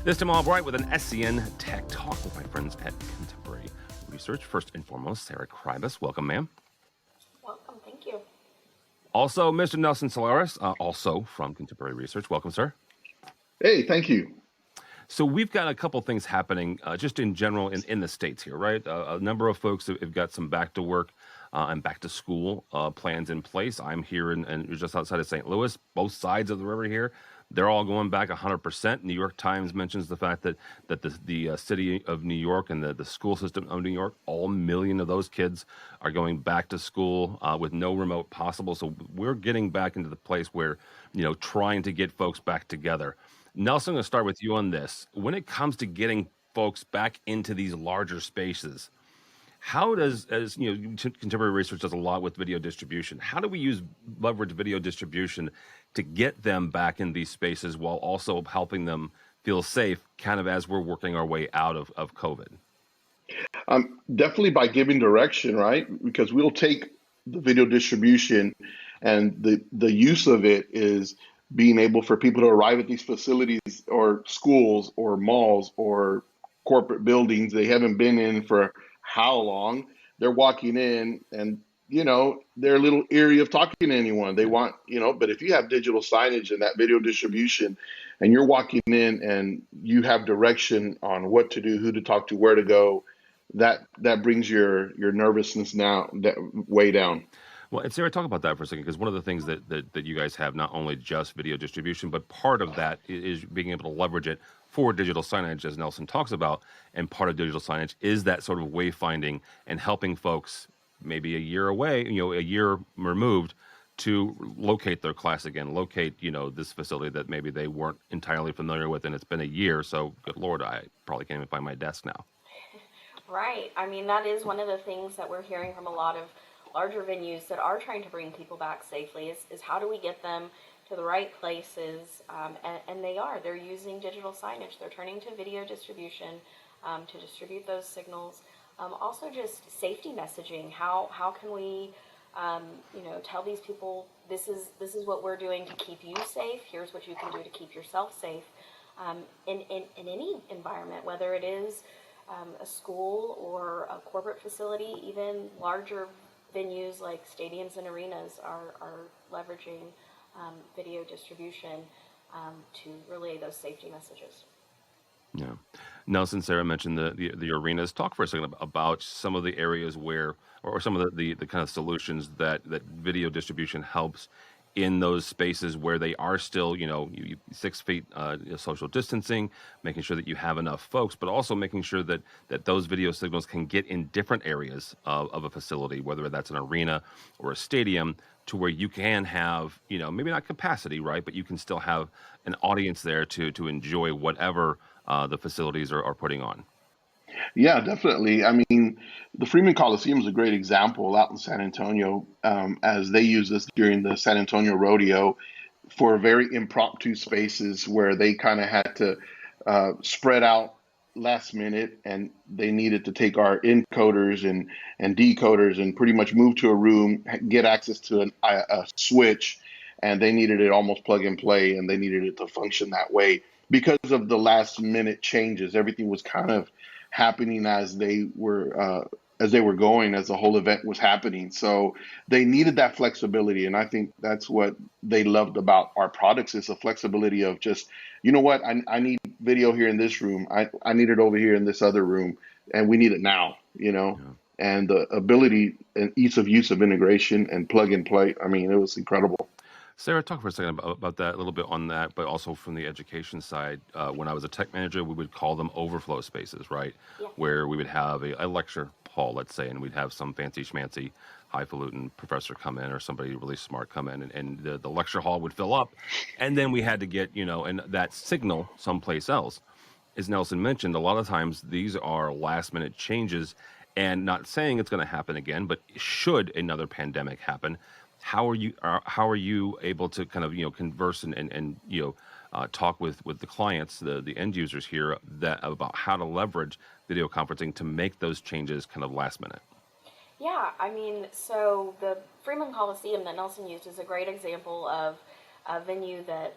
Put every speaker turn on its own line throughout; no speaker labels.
This time Albright with an SCN Tech Talk with my friends at Contemporary Research. First and foremost, Sara Krybus. Welcome, ma'am.
Welcome. Thank you.
Also, Mr. Nelson Solaris, also from Contemporary Research. Welcome, sir.
Hey, thank you.
So we've got a couple things happening just in general in the States here, right? A number of folks have got some back to work and back to school plans in place. I'm here in just outside of St. Louis, both sides of the river here. They're all going back 100%. New York Times mentions the fact that the city of New York and the school system of New York, all million of those kids are going back to school with no remote possible. So we're getting back into the place where, trying to get folks back together. Nelson, I'm going to start with you on this. When it comes to getting folks back into these larger spaces, how does, Contemporary Research does a lot with video distribution. How do we leverage video distribution to get them back in these spaces while also helping them feel safe, kind of as we're working our way out of COVID?
Definitely by giving direction, right? Because we'll take the video distribution and the use of it is being able for people to arrive at these facilities or schools or malls or corporate buildings they haven't been in for how long. They're walking in and they're a little eerie of talking to anyone. They want, but if you have digital signage and that video distribution and you're walking in and you have direction on what to do, who to talk to, where to go, that brings your nervousness now way down.
Well, and Sara, talk about that for a second, because one of the things that you guys have, not only just video distribution, but part of that is being able to leverage it for digital signage, as Nelson talks about. And part of digital signage is that sort of wayfinding and helping folks maybe a year away, a year removed, to locate their class again, locate, this facility that maybe they weren't entirely familiar with, and it's been a year. So, good Lord, I probably can't even find my desk now.
Right. I mean, that is one of the things that we're hearing from a lot of larger venues that are trying to bring people back safely is how do we get them to the right places, and they're using digital signage. They're turning to video distribution to distribute those signals. Also just safety messaging. How can we tell these people this is what we're doing to keep you safe. Here's what you can do to keep yourself safe in any environment, whether it is a school or a corporate facility. Even larger venues like stadiums and arenas are leveraging video distribution to relay those safety messages.
Yeah. Nelson, Sara mentioned the arenas. Talk for a second about some of the areas where, or some of the kind of solutions that video distribution helps in those spaces where they are still, 6 feet social distancing, making sure that you have enough folks, but also making sure that those video signals can get in different areas of a facility, whether that's an arena or a stadium, to where you can have, maybe not capacity, right, but you can still have an audience there to enjoy whatever the facilities are putting on.
Yeah, definitely. I mean, the Freeman Coliseum is a great example out in San Antonio, as they use this during the San Antonio Rodeo for very impromptu spaces where they kind of had to spread out last minute, and they needed to take our encoders and decoders and pretty much move to a room, get access to a switch, and they needed it almost plug and play, and they needed it to function that way because of the last minute changes. Everything was kind of happening as they were going, as the whole event was happening. So they needed that flexibility, and I think that's what they loved about our products, is the flexibility of just, you know what, I need video here in this room, I need it over here in this other room, and we need it now.
Yeah.
And the ability and ease of use of integration and plug and play, I mean, it was incredible.
Sara, talk for a second about that, a little bit on that, but also from the education side. When I was a tech manager, we would call them overflow spaces, right?
Yeah.
Where we would have a lecture hall, let's say, and we'd have some fancy schmancy highfalutin professor come in, or somebody really smart come in, and the lecture hall would fill up. And then we had to get, and that signal someplace else. As Nelson mentioned, a lot of times these are last minute changes, and not saying it's going to happen again, but should another pandemic happen, how are you able to kind of converse and talk with the clients, the end users here, that about how to leverage video conferencing to make those changes kind of last minute?
Yeah, I mean, so the Freeman Coliseum that Nelson used is a great example of a venue that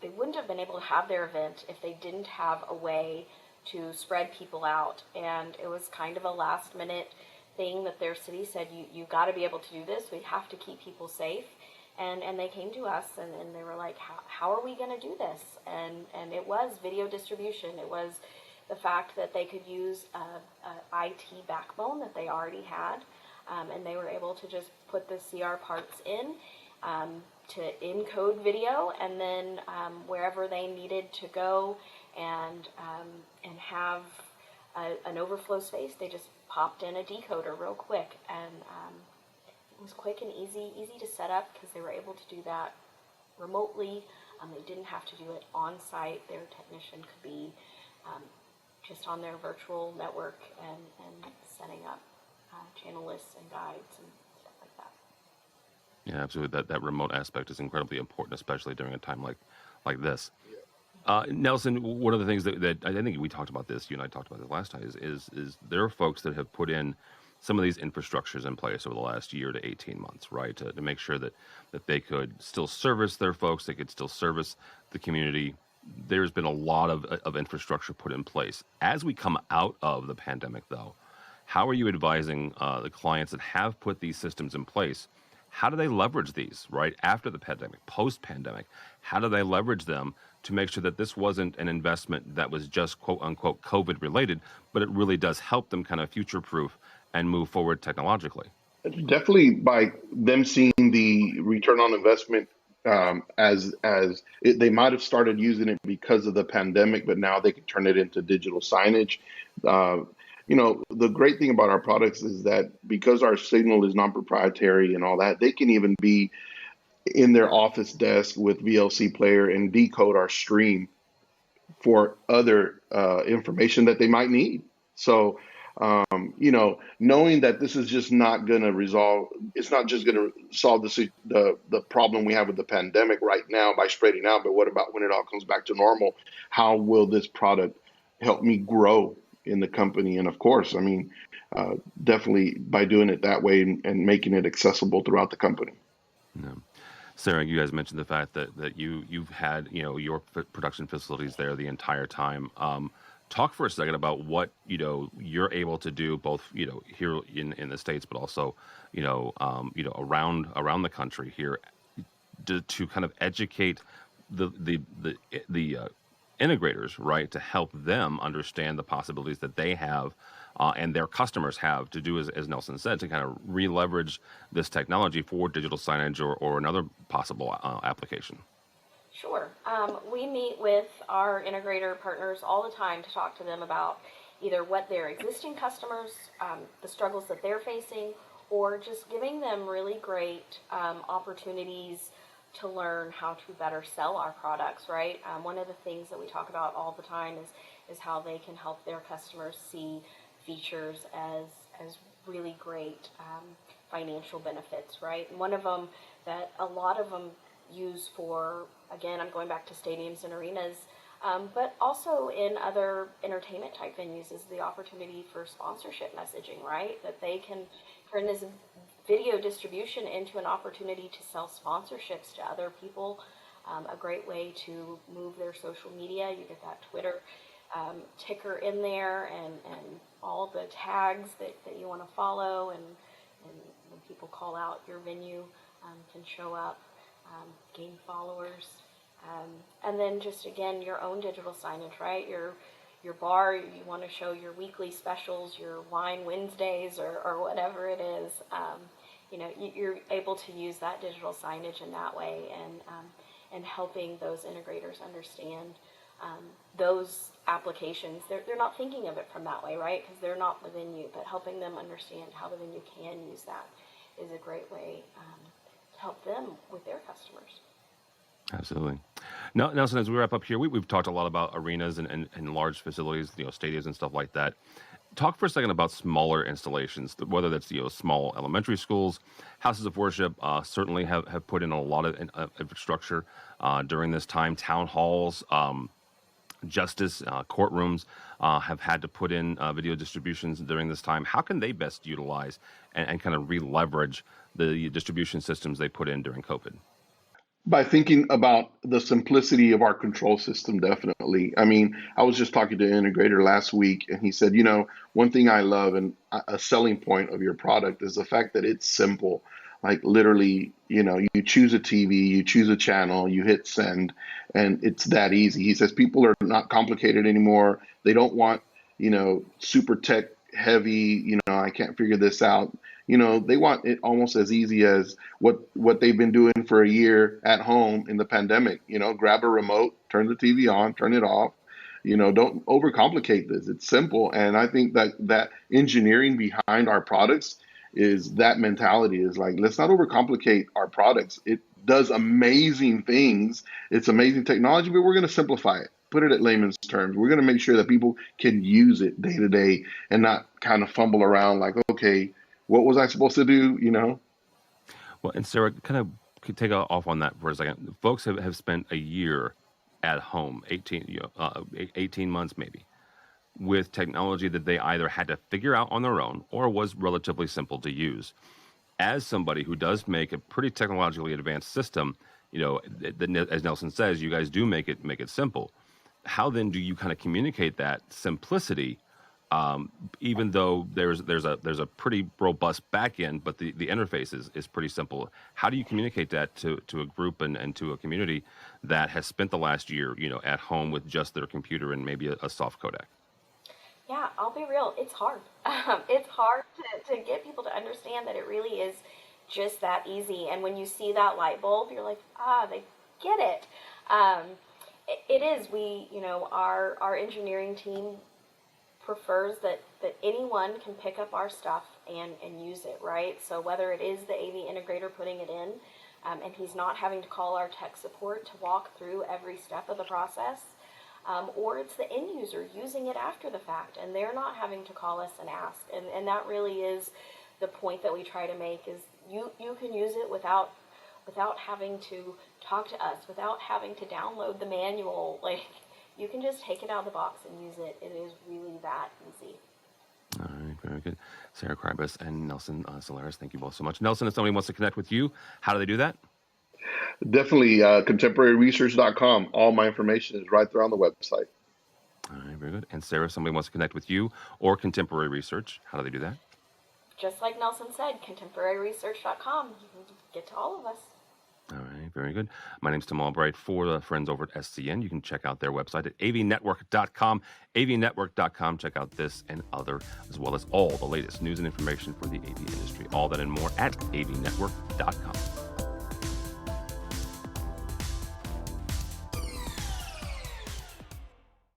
they wouldn't have been able to have their event if they didn't have a way to spread people out. And it was kind of a last minute thing that their city said, you got to be able to do this. We have to keep people safe. And they came to us and they were like, how are we going to do this? And it was video distribution. It was the fact that they could use a IT backbone that they already had. And they were able to just put the CR parts in to encode video, and then wherever they needed to go and have an overflow space, they just popped in a decoder real quick, and it was quick and easy to set up because they were able to do that remotely. They didn't have to do it on site. Their technician could be just on their virtual network and setting up channel lists and guides and stuff like that.
Yeah, absolutely. That remote aspect is incredibly important, especially during a time like this. Nelson, one of the things that I think we talked about this, you and I talked about this last time, is there are folks that have put in some of these infrastructures in place over the last year to 18 months, right, to make sure that they could still service their folks, they could still service the community. There's been a lot of infrastructure put in place. As we come out of the pandemic, though, how are you advising the clients that have put these systems in place? How do they leverage these, right, after the pandemic, post-pandemic? How do they leverage them to make sure that this wasn't an investment that was just quote-unquote COVID related, but it really does help them kind of future-proof and move forward technologically?
Definitely by them seeing the return on investment, they might have started using it because of the pandemic, but now they can turn it into digital signage. Uh, the great thing about our products is that because our signal is non-proprietary and all that, they can even be in their office desk with VLC player and decode our stream for other information that they might need. So, knowing that this is just not going to resolve, it's not just going to solve the problem we have with the pandemic right now by spreading out, but what about when it all comes back to normal? How will this product help me grow in the company? And of course, I mean, definitely by doing it that way and making it accessible throughout the company.
Yeah. Sarah, you guys mentioned the fact that you've had your production facilities there the entire time. Talk for a second about what you're able to do, both here in the States, but also around the country here, to kind of educate the integrators, right, to help them understand the possibilities that they have and their customers have to do, as Nelson said, to kind of re-leverage this technology for digital signage or another possible application.
Sure. We meet with our integrator partners all the time to talk to them about either what their existing customers, the struggles that they're facing, or just giving them really great opportunities to learn how to better sell our products, right? One of the things that we talk about all the time is how they can help their customers see features as really great financial benefits, right? And one of them that a lot of them use for, again, I'm going back to stadiums and arenas, but also in other entertainment type venues, is the opportunity for sponsorship messaging, right? That they can turn this video distribution into an opportunity to sell sponsorships to other people. A great way to move their social media. You get that Twitter ticker in there and all the tags that you want to follow, and when people call out your venue can show up, gain followers. And then just, again, your own digital signage, right? Your bar, you want to show your weekly specials, your wine Wednesdays, or whatever it is. You're able to use that digital signage in that way, and helping those integrators understand those applications. They're not thinking of it from that way, right? Because they're not the venue, but helping them understand how the venue can use that is a great way to help them with their customers.
Absolutely. Now, Nelson, as we wrap up here, we've talked a lot about arenas and large facilities, stadiums and stuff like that. Talk for a second about smaller installations, whether that's small elementary schools, houses of worship. Certainly have put in a lot of infrastructure during this time. Town halls, justice courtrooms have had to put in video distributions during this time. How can they best utilize and kind of re-leverage the distribution systems they put in during COVID?
By thinking about the simplicity of our control system, definitely. I mean, I was just talking to an integrator last week, and he said, one thing I love and a selling point of your product is the fact that it's simple. Like literally, you choose a TV, you choose a channel, you hit send, and it's that easy. He says people are not complicated anymore. They don't want, super tech heavy, I can't figure this out. They want it almost as easy as what they've been doing for a year at home in the pandemic. Grab a remote, turn the TV on, turn it off. Don't overcomplicate this. It's simple, and I think that engineering behind our products is that mentality is like, let's not overcomplicate our products. It does amazing things. It's amazing technology, but we're going to simplify it. Put it at layman's terms. We're going to make sure that people can use it day to day and not kind of fumble around like, okay, what was I supposed to do?
Well, and Sarah, kind of could take off on that for a second. Folks have spent a year at home, 18 months maybe, with technology that they either had to figure out on their own or was relatively simple to use. As somebody who does make a pretty technologically advanced system, as Nelson says, you guys do make it simple. How then do you kind of communicate that simplicity, even though there's a pretty robust back end, but the interface is pretty simple? How do you communicate that to a group and to a community that has spent the last year, at home with just their computer and maybe a soft codec?
Yeah, I'll be real. It's hard. It's hard to get people to understand that it really is just that easy. And when you see that light bulb, you're like, they get it. It is. Our engineering team prefers that anyone can pick up our stuff and use it, right? So whether it is the AV integrator putting it in, and he's not having to call our tech support to walk through every step of the process, or it's the end user using it after the fact, and they're not having to call us and ask. And that really is the point that we try to make is you can use it without having to talk to us, without having to download the manual. Like, you can just take it out of the box and use it. It is really that easy.
All right, very good. Sara Krybus and Nelson Solares, thank you both so much. Nelson, if somebody wants to connect with you, how do they do that?
Definitely contemporaryresearch.com. All my information is right there on the website.
All right, very good. And Sara, if somebody wants to connect with you or Contemporary Research, how do they do that?
Just like Nelson said, contemporaryresearch.com. You can get to all of us.
All right, very good. My name's Tim Albright for the friends over at SCN. You can check out their website at avnetwork.com, avnetwork.com. Check out this and other, as well as all the latest news and information for the AV industry. All that and more at avnetwork.com.